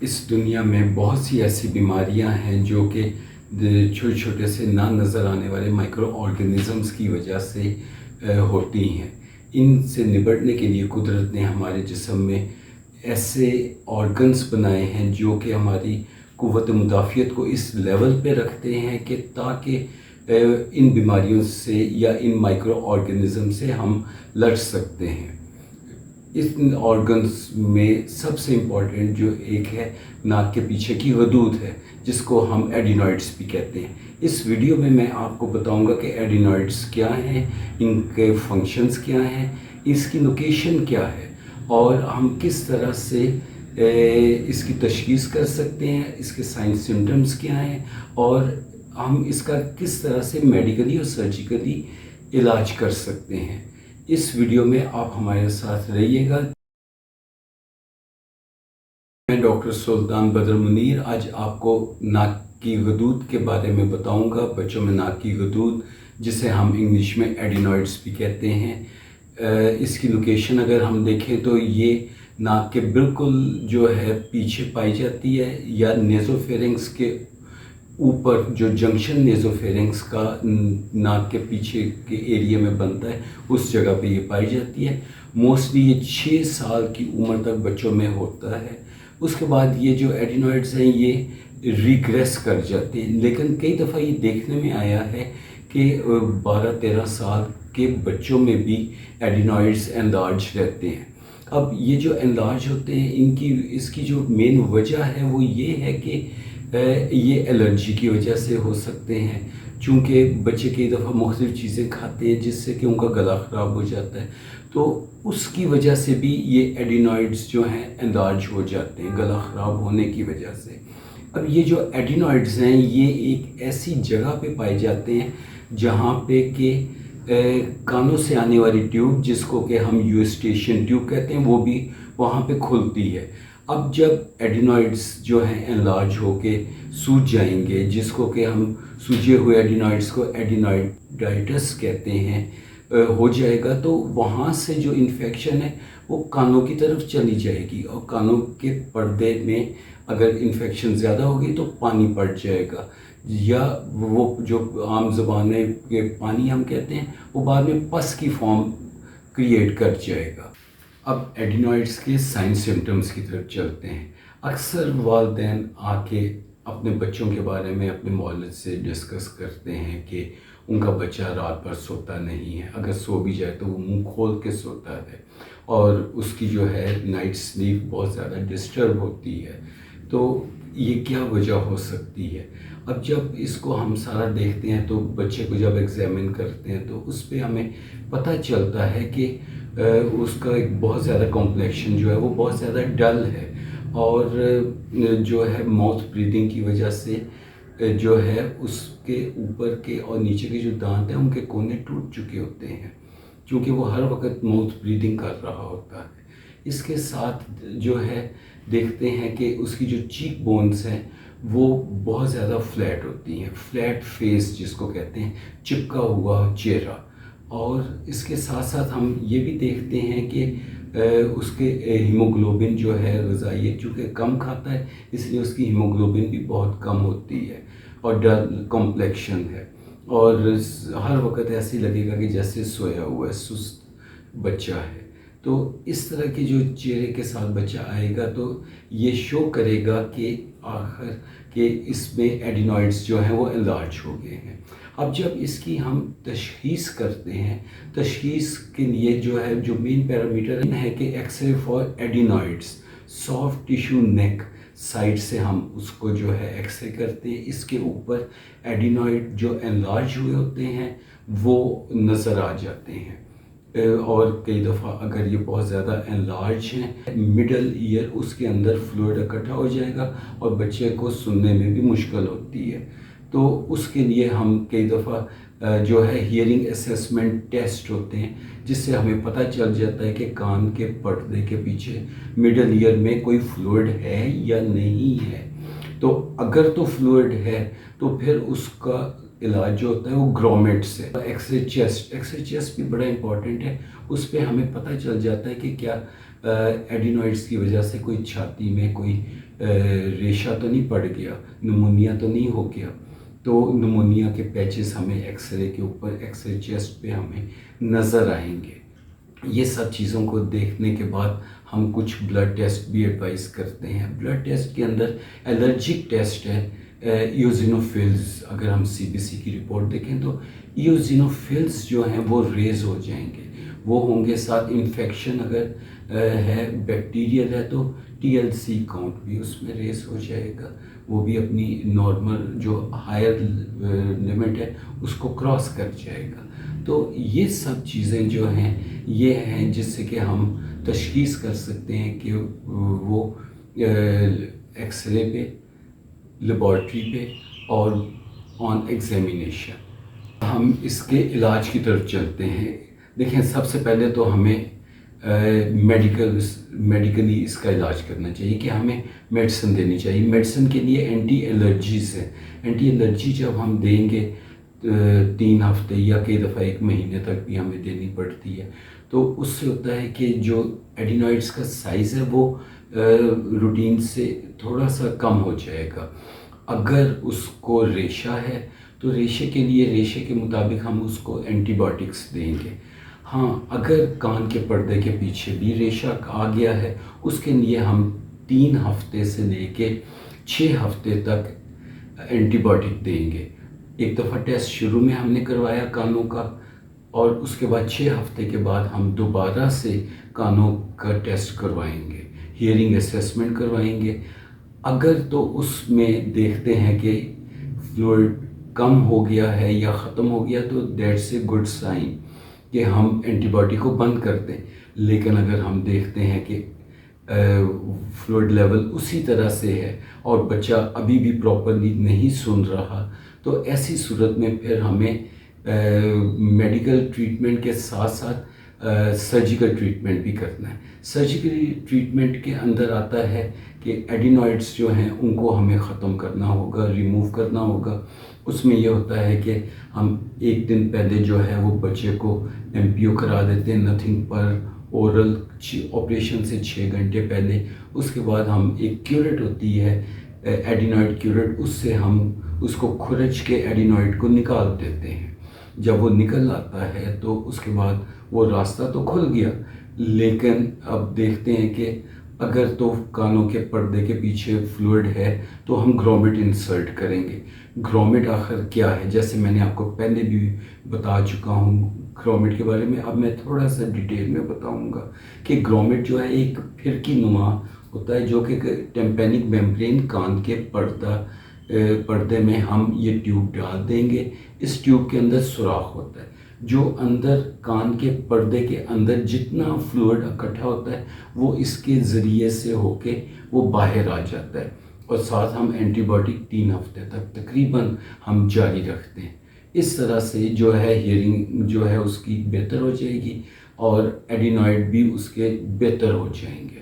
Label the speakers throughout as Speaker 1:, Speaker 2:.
Speaker 1: اس دنیا میں بہت سی ایسی بیماریاں ہیں جو کہ چھوٹے چھوٹے سے نہ نظر آنے والے مائکرو آرگنزمز کی وجہ سے ہوتی ہیں۔ ان سے نبٹنے کے لیے قدرت نے ہمارے جسم میں ایسے آرگنز بنائے ہیں جو کہ ہماری قوت مدافعت کو اس لیول پہ رکھتے ہیں کہ تاکہ ان بیماریوں سے یا ان مائکرو آرگنزم سے ہم لڑ سکتے ہیں۔ اس آرگنز میں سب سے امپورٹنٹ جو ایک ہے ناک کے پیچھے کی غدود ہے، جس کو ہم ایڈینوائڈز بھی کہتے ہیں۔ اس ویڈیو میں میں آپ کو بتاؤں گا کہ ایڈینوائڈز کیا ہیں، ان کے فنکشنز کیا ہیں، اس کی لوکیشن کیا ہے اور ہم کس طرح سے اس کی تشخیص کر سکتے ہیں، اس کے سائن سمٹمز کیا ہیں اور ہم اس کا کس طرح سے میڈیکلی اور سرجیکلی علاج کر سکتے ہیں۔ اس ویڈیو میں آپ ہمارے ساتھ رہیے گا۔ میں ڈاکٹر سلطان بدر منیر آج آپ کو ناک کی غدود کے بارے میں بتاؤں گا۔ بچوں میں ناک کی غدود، جسے ہم انگلش میں ایڈینوائڈز بھی کہتے ہیں، اس کی لوکیشن اگر ہم دیکھیں تو یہ ناک کے بالکل جو ہے پیچھے پائی جاتی ہے، یا نیزوفیرنگس کے اوپر جو جنکشن نیزوفیرنگس کا ناک کے پیچھے کے ایریا میں بنتا ہے، اس جگہ پہ یہ پائی جاتی ہے۔ موسٹلی یہ 6 سال کی عمر تک بچوں میں ہوتا ہے۔ اس کے بعد یہ جو ایڈینوائڈز ہیں یہ ریگریس کر جاتے ہیں، لیکن کئی دفعہ یہ دیکھنے میں آیا ہے کہ 12-13 سال کے بچوں میں بھی ایڈینوائڈز انلارج رہتے ہیں۔ اب یہ جو انلارج ہوتے ہیں اس کی جو مین وجہ ہے وہ یہ ہے کہ یہ الرجی کی وجہ سے ہو سکتے ہیں، چونکہ بچے کئی دفعہ مختلف چیزیں کھاتے ہیں جس سے کہ ان کا گلا خراب ہو جاتا ہے، تو اس کی وجہ سے بھی یہ ایڈینوائڈز جو ہیں انلارج ہو جاتے ہیں گلا خراب ہونے کی وجہ سے۔ اب یہ جو ایڈینوائڈز ہیں یہ ایک ایسی جگہ پہ پائے جاتے ہیں جہاں پہ کہ کانوں سے آنے والی ٹیوب، جس کو کہ ہم یوسٹیشن ٹیوب کہتے ہیں، وہ بھی وہاں پہ کھلتی ہے۔ اب جب ایڈینوائڈز جو ہیں انلارج ہو کے سوج جائیں گے، جس کو کہ ہم سوجے ہوئے ایڈینوائڈز کو ایڈینوائڈائٹس کہتے ہیں، ہو جائے گا، تو وہاں سے جو انفیکشن ہے وہ کانوں کی طرف چلی جائے گی، اور کانوں کے پردے میں اگر انفیکشن زیادہ ہوگی تو پانی پڑ جائے گا، یا وہ جو عام زبان میں پانی ہم کہتے ہیں وہ بعد میں پس کی فارم کریٹ کر جائے گا۔ اب ایڈینوائڈز کے سائن سمٹمز کی طرف چلتے ہیں۔ اکثر والدین آ کے اپنے بچوں کے بارے میں اپنے والد سے ڈسکس کرتے ہیں کہ ان کا بچہ رات بھر سوتا نہیں ہے، اگر سو بھی جائے تو وہ منہ کھول کے سوتا ہے، اور اس کی جو ہے نائٹ سلیپ بہت زیادہ ڈسٹرب ہوتی ہے۔ تو یہ کیا وجہ ہو سکتی ہے؟ اب جب اس کو ہم سارا دیکھتے ہیں تو بچے کو جب ایگزامن کرتے ہیں تو اس پہ ہمیں پتہ چلتا ہے کہ اس کا ایک بہت زیادہ کمپلیکشن جو ہے وہ بہت زیادہ ڈل ہے، اور جو ہے ماؤتھ بریدنگ کی وجہ سے جو ہے اس کے اوپر کے اور نیچے کے جو دانت ہیں ان کے کونے ٹوٹ چکے ہوتے ہیں، کیونکہ وہ ہر وقت ماؤتھ بریدنگ کر رہا ہوتا ہے۔ اس کے ساتھ جو ہے دیکھتے ہیں کہ اس کی جو چیک بونز ہیں وہ بہت زیادہ فلیٹ ہوتی ہیں، فلیٹ فیس جس کو کہتے ہیں، چپکا ہوا چہرہ۔ اور اس کے ساتھ ساتھ ہم یہ بھی دیکھتے ہیں کہ اس کے ہیموگلوبن جو ہے غذائیت چونکہ کم کھاتا ہے، اس لیے اس کی ہیموگلوبن بھی بہت کم ہوتی ہے، اور ڈل کمپلیکشن ہے، اور ہر وقت ایسے لگے گا کہ جیسے سویا ہوا ہے، سست بچہ ہے۔ تو اس طرح کے جو چہرے کے ساتھ بچہ آئے گا تو یہ شو کرے گا کہ آخر کہ اس میں ایڈینوائڈز جو ہیں وہ انلارج ہو گئے ہیں۔ اب جب اس کی ہم تشخیص کرتے ہیں، تشخیص کے لیے جو ہے جو مین پیرامیٹر ہے کہ X ray for adenoids, soft tissue neck side سے ہم اس کو جو ہے ایکس رے کرتے ہیں۔ اس کے اوپر ایڈینوائڈ جو انلارج ہوئے ہوتے ہیں وہ نظر آ جاتے ہیں، اور کئی دفعہ اگر یہ بہت زیادہ انلارج ہیں، مڈل ایئر اس کے اندر فلوئڈ اکٹھا ہو جائے گا اور بچے کو سننے میں بھی مشکل ہوتی ہے۔ تو اس کے لیے ہم کئی دفعہ جو ہے ہیئرنگ اسیسمنٹ ٹیسٹ ہوتے ہیں، جس سے ہمیں پتہ چل جاتا ہے کہ کان کے پردے کے پیچھے مڈل ایئر میں کوئی فلوئڈ ہے یا نہیں ہے۔ تو اگر تو فلوئڈ ہے تو پھر اس کا علاج جو ہوتا ہے وہ گرومیٹس ہے۔ ایکس رے چیسٹ بھی بڑا امپورٹنٹ ہے، اس پہ ہمیں پتہ چل جاتا ہے کہ کیا ایڈینوائڈز کی وجہ سے کوئی چھاتی میں کوئی ریشہ تو نہیں پڑ گیا، نمونیا تو نہیں ہو گیا، تو نمونیا کے پیچز ہمیں ایکس رے کے اوپر، ایکس رے چیسٹ پہ ہمیں نظر آئیں گے۔ یہ سب چیزوں کو دیکھنے کے بعد ہم کچھ بلڈ ٹیسٹ بھی ایڈوائز کرتے ہیں۔ بلڈ ٹیسٹ کے اندر الرجک ٹیسٹ ہے ایوزینوفلز، اگر ہم سی بی سی کی رپورٹ دیکھیں تو ایوزینوفلز جو ہیں وہ ریز ہو جائیں گے، وہ ہوں گے، ساتھ انفیکشن اگر ہے، بیکٹیریل ہے تو ٹی ایل سی کاؤنٹ بھی اس میں ریز ہو جائے گا، وہ بھی اپنی نارمل جو ہائر لمٹ ہے اس کو کراس کر جائے گا۔ تو یہ سب چیزیں جو ہیں یہ ہیں جس سے کہ ہم تشخیص کر سکتے ہیں کہ وہ ایکس رے پہ، لیبارٹری پہ اور آن ایگزامینیشن۔ ہم اس کے علاج کی طرف چلتے ہیں۔ دیکھیں، سب سے پہلے تو ہمیں میڈیکلی اس کا علاج کرنا چاہیے کہ ہمیں میڈیسن دینی چاہیے۔ میڈیسن کے لیے اینٹی الرجیز ہے، اینٹی الرجی جب ہم دیں گے 3 ہفتے یا کئی دفعہ 1 مہینے تک بھی ہمیں دینی پڑتی ہے، تو اس سے ہوتا ہے کہ جو ایڈینوائڈس کا سائز ہے وہ روٹین سے تھوڑا سا کم ہو جائے گا۔ اگر اس کو ریشہ ہے تو ریشے کے لیے، ریشے کے مطابق ہم اس کو اینٹی بائیوٹکس دیں گے۔ ہاں، اگر کان کے پردے کے پیچھے بھی ریشہ آ گیا ہے اس کے لیے ہم 3 ہفتے سے لے کے 6 ہفتے تک اینٹی بائیوٹک دیں گے۔ ایک دفعہ ٹیسٹ شروع میں ہم نے کروایا کانوں کا، اور اس کے بعد 6 ہفتے کے بعد ہم دوبارہ سے کانوں کا ٹیسٹ کروائیں گے، ہیئرنگ اسیسمنٹ کروائیں گے۔ اگر تو اس میں دیکھتے ہیں کہ فلوئڈ کم ہو گیا ہے یا ختم ہو گیا تو دیٹس اے گڈ سائن کہ ہم اینٹی بائیوٹک کو بند کر دیں۔ لیکن اگر ہم دیکھتے ہیں کہ فلوئڈ لیول اسی طرح سے ہے اور بچہ ابھی بھی پراپرلی نہیں سن رہا، تو ایسی صورت میں پھر ہمیں میڈیکل ٹریٹمنٹ کے ساتھ ساتھ سرجیکل ٹریٹمنٹ بھی کرنا ہے۔ سرجیکل ٹریٹمنٹ کے اندر آتا ہے کہ ایڈینوائڈس جو ہیں ان کو ہمیں ختم کرنا ہوگا، ریموو کرنا ہوگا۔ اس میں یہ ہوتا ہے کہ ہم 1 دن پہلے جو ہے وہ بچے کو ایم پی او کرا دیتے ہیں، نتھنگ پر اورل، آپریشن سے 6 گھنٹے پہلے۔ اس کے بعد ہم ایک کیورٹ ہوتی ہے ایڈینوائڈ کیورٹ، اس سے ہم اس کو کھرچ کے ایڈینوائڈ کو نکال دیتے ہیں۔ جب وہ نکل آتا ہے تو اس کے بعد وہ راستہ تو کھل گیا، لیکن اب دیکھتے ہیں کہ اگر تو کانوں کے پردے کے پیچھے فلوئڈ ہے تو ہم گرومٹ انسرٹ کریں گے۔ گرومٹ آخر کیا ہے؟ جیسے میں نے آپ کو پہلے بھی بتا چکا ہوں گرومٹ کے بارے میں، اب میں تھوڑا سا ڈیٹیل میں بتاؤں گا کہ گرومٹ جو ہے ایک پھرکی نما ہوتا ہے جو کہ ٹمپینک میمبرین، کان کے پردے میں ہم یہ ٹیوب ڈال دیں گے۔ اس ٹیوب کے اندر سوراخ ہوتا ہے، جو اندر کان کے پردے کے اندر جتنا فلوئڈ اکٹھا ہوتا ہے وہ اس کے ذریعے سے ہو کے وہ باہر آ جاتا ہے، اور ساتھ ہم اینٹی بائیوٹک 3 ہفتے تک تقریباً ہم جاری رکھتے ہیں۔ اس طرح سے جو ہے ہیئرنگ جو ہے اس کی بہتر ہو جائے گی اور ایڈینوائڈ بھی اس کے بہتر ہو جائیں گے،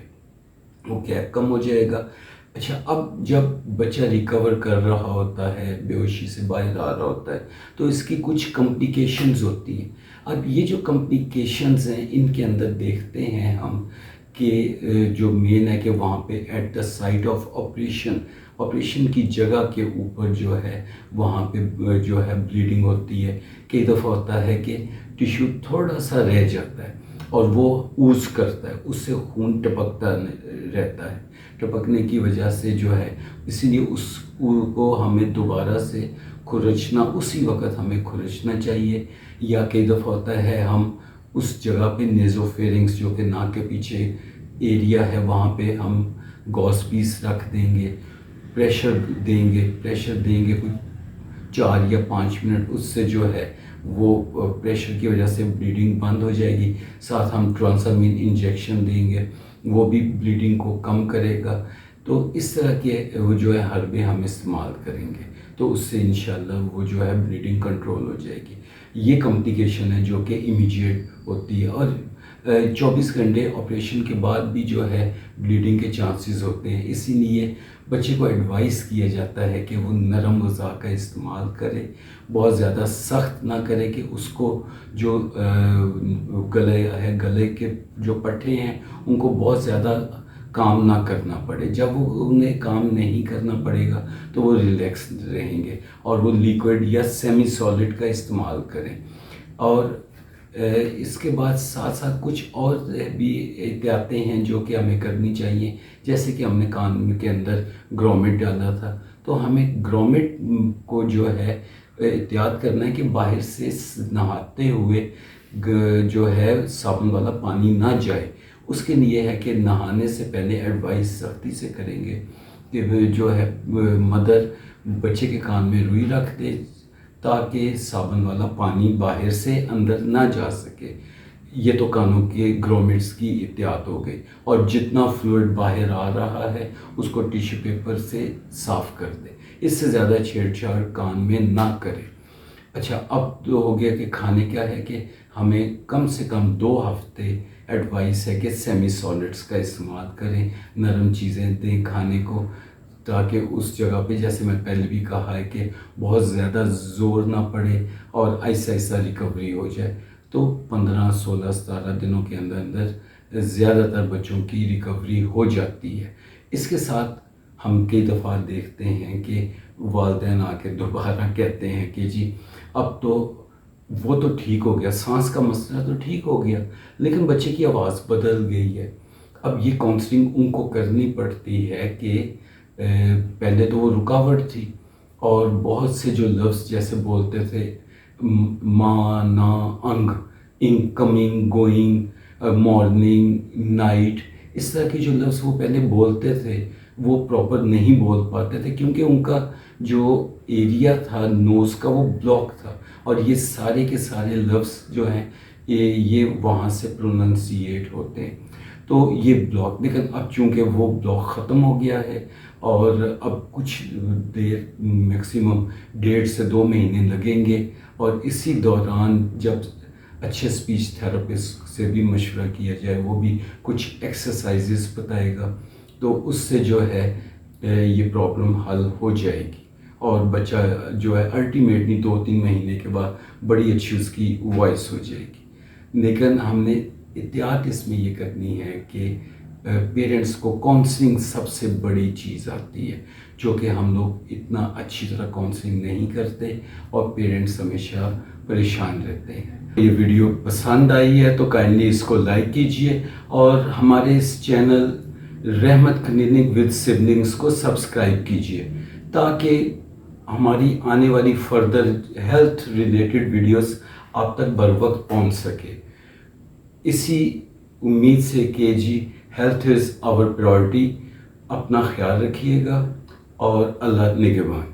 Speaker 1: وہ گیپ کم ہو جائے گا۔ اچھا، اب جب بچہ ریکور کر رہا ہوتا ہے، بے ہوشی سے باہر آ رہا ہوتا ہے، تو اس کی کچھ کمپلیکیشنز ہوتی ہیں۔ اب یہ جو کمپلیکیشنز ہیں ان کے اندر دیکھتے ہیں ہم کہ جو مین ہے کہ وہاں پہ at the site of operation کی جگہ کے اوپر جو ہے وہاں پہ جو ہے بلیڈنگ ہوتی ہے۔ کئی دفعہ ہوتا ہے کہ ٹیشو تھوڑا سا رہ جاتا ہے اور وہ اوز کرتا ہے، اس سے خون ٹپکتا رہتا ہے، ٹپکنے کی وجہ سے جو ہے، اسی لیے اس کو ہمیں دوبارہ سے کھرچنا، اسی وقت ہمیں کھرچنا چاہیے۔ یا کئی دفعہ ہوتا ہے ہم اس جگہ پہ نیزوفیرنگس جو کہ ناک کے پیچھے ایریا ہے وہاں پہ ہم گاز پیس رکھ دیں گے، پریشر دیں گے کچھ 4 یا 5 منٹ، اس سے جو ہے وہ پریشر کی وجہ سے بلیڈنگ بند ہو جائے گی۔ ساتھ ہم ٹرانسامین انجیکشن دیں گے، وہ بھی بلیڈنگ کو کم کرے گا۔ تو اس طرح کے وہ جو ہے حربے ہم استعمال کریں گے تو اس سے انشاءاللہ وہ جو ہے بلیڈنگ کنٹرول ہو جائے گی۔ یہ کمپلیکیشن ہے جو کہ امیجیٹ ہوتی ہے، اور 24 گھنٹے آپریشن کے بعد بھی جو ہے بلیڈنگ کے چانسز ہوتے ہیں۔ اسی لیے بچے کو ایڈوائز کیا جاتا ہے کہ وہ نرم غذا کا استعمال کرے، بہت زیادہ سخت نہ کرے کہ اس کو جو گلے کے جو پٹھے ہیں ان کو بہت زیادہ کام نہ کرنا پڑے. جب وہ انہیں کام نہیں کرنا پڑے گا تو وہ ریلیکس رہیں گے اور وہ لیکوڈ یا سیمی سالڈ کا استعمال کریں. اور اس کے بعد ساتھ ساتھ کچھ اور بھی احتیاطیں ہیں جو کہ ہمیں کرنی چاہیے. جیسے کہ ہم نے کان کے اندر گرومٹ ڈالا تھا تو ہمیں گرومٹ کو جو ہے احتیاط کرنا ہے کہ باہر سے نہاتے ہوئے جو ہے صابن والا پانی نہ جائے. اس کے لیے ہے کہ نہانے سے پہلے ایڈوائز سختی سے کریں گے کہ جو ہے مدر بچے کے کان میں روئی رکھ دے تاکہ صابن والا پانی باہر سے اندر نہ جا سکے. یہ تو کانوں کے گرومٹس کی احتیاط ہو گئی. اور جتنا فلوئڈ باہر آ رہا ہے اس کو ٹیشو پیپر سے صاف کر دے. اس سے زیادہ چھیڑ چھاڑ کان میں نہ کرے. اچھا، اب تو ہو گیا کہ کھانے کیا ہے کہ ہمیں کم سے کم 2 ہفتے ایڈوائس ہے کہ سیمی سالڈس کا استعمال کریں. نرم چیزیں دیں کھانے کو تاکہ اس جگہ پہ، جیسے میں پہلے بھی کہا ہے کہ بہت زیادہ زور نہ پڑے اور آہستہ آہستہ ریکوری ہو جائے. تو 15 16 17 دنوں کے اندر اندر زیادہ تر بچوں کی ریکوری ہو جاتی ہے. اس کے ساتھ ہم کئی دفعہ دیکھتے ہیں کہ والدین آ کے دوبارہ کہتے ہیں کہ جی اب تو وہ تو ٹھیک ہو گیا، سانس کا مسئلہ تو ٹھیک ہو گیا، لیکن بچے کی آواز بدل گئی ہے. اب یہ کاؤنسلنگ ان کو کرنی پڑتی ہے کہ پہلے تو وہ رکاوٹ تھی اور بہت سے جو لفظ جیسے بولتے تھے ماں نا انگ، ان کمنگ گوئنگ، مارننگ نائٹ، اس طرح کے جو لفظ وہ پہلے بولتے تھے وہ پراپر نہیں بول پاتے تھے کیونکہ ان کا جو ایریا تھا نوز کا وہ بلاک تھا اور یہ سارے کے سارے لفظ جو ہیں یہ وہاں سے پروننسیٹ ہوتے ہیں. تو یہ بلاک، لیکن اب چونکہ وہ بلاک ختم ہو گیا ہے اور اب کچھ دیر میکسیمم 1.5 سے 2 مہینے لگیں گے اور اسی دوران جب اچھے اسپیچ تھراپسٹ سے بھی مشورہ کیا جائے، وہ بھی کچھ ایکسرسائزز بتائے گا تو اس سے جو ہے یہ پرابلم حل ہو جائے گی اور بچہ جو ہے الٹیمیٹلی 2-3 مہینے کے بعد بڑی اچھی اس کی وائس ہو جائے گی. لیکن ہم نے احتیاط اس میں یہ کرنی ہے کہ پیرنٹس کو کاؤنسلنگ سب سے بڑی چیز آتی ہے جو کہ ہم لوگ اتنا اچھی طرح کاؤنسلنگ نہیں کرتے اور پیرنٹس ہمیشہ پریشان رہتے ہیں. یہ ویڈیو پسند آئی ہے تو کائنڈلی اس کو لائک کیجئے اور ہمارے اس چینل رحمت کلینک ود سبلنگز کو سبسکرائب کیجئے تاکہ ہماری آنے والی فردر ہیلتھ ریلیٹڈ ویڈیوز آپ تک بر وقت پہنچ سکے. اسی امید سے کہ جی ہیلتھ از آور پرائورٹی. اپنا خیال رکھیے گا اور اللہ نگہبان.